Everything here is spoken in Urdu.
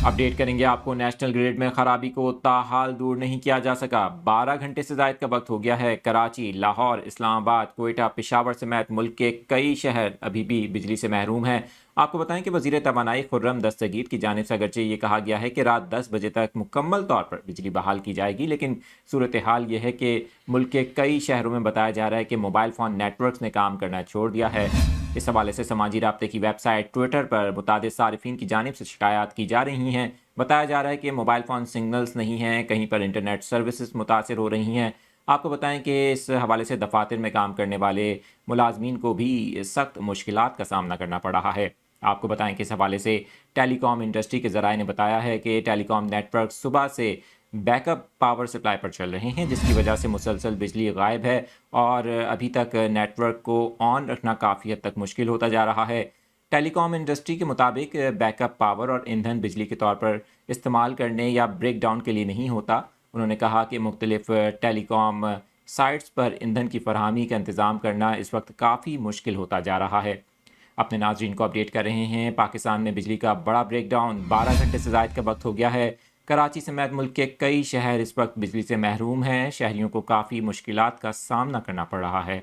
اپڈیٹ کریں گے آپ کو۔ نیشنل گریڈ میں خرابی کو تاحال دور نہیں کیا جا سکا۔ 12 گھنٹے سے زائد کا وقت ہو گیا ہے۔ کراچی، لاہور، اسلام آباد، کوئٹہ، پشاور سمیت ملک کے کئی شہر ابھی بھی بجلی سے محروم ہیں۔ آپ کو بتائیں کہ وزیر توانائی خرم دستگیر کی جانب سے اگرچہ یہ کہا گیا ہے کہ رات 10 بجے تک مکمل طور پر بجلی بحال کی جائے گی، لیکن صورتحال یہ ہے کہ ملک کے کئی شہروں میں بتایا جا رہا ہے کہ موبائل فون نیٹ ورکس نے کام کرنا چھوڑ دیا ہے۔ اس حوالے سے سماجی رابطے کی ویب سائٹ ٹویٹر پر متعدد صارفین کی جانب سے شکایات کی جا رہی ہیں۔ بتایا جا رہا ہے کہ موبائل فون سگنلز نہیں ہیں، کہیں پر انٹرنیٹ سروسز متاثر ہو رہی ہیں۔ آپ کو بتائیں کہ اس حوالے سے دفاتر میں کام کرنے والے ملازمین کو بھی سخت مشکلات کا سامنا کرنا پڑ رہا ہے۔ آپ کو بتائیں کہ اس حوالے سے ٹیلی کام انڈسٹری کے ذرائع نے بتایا ہے کہ ٹیلی کام نیٹ ورک صبح سے بیک اپ پاور سپلائی پر چل رہے ہیں، جس کی وجہ سے مسلسل بجلی غائب ہے اور ابھی تک نیٹ ورک کو آن رکھنا کافی حد تک مشکل ہوتا جا رہا ہے۔ ٹیلی کام انڈسٹری کے مطابق بیک اپ پاور اور ایندھن بجلی کے طور پر استعمال کرنے یا بریک ڈاؤن کے لیے نہیں ہوتا۔ انہوں نے کہا کہ مختلف ٹیلی کام سائٹس پر ایندھن کی فراہمی کا انتظام کرنا اس وقت کافی مشکل ہوتا جا رہا ہے۔ اپنے ناظرین کو اپڈیٹ کر رہے ہیں۔ پاکستان میں بجلی کا بڑا بریک ڈاؤن، 12 گھنٹے سے زائد کا وقت ہو گیا ہے۔ کراچی سمیت ملک کے کئی شہر اس وقت بجلی سے محروم ہیں۔ شہریوں کو کافی مشکلات کا سامنا کرنا پڑ رہا ہے۔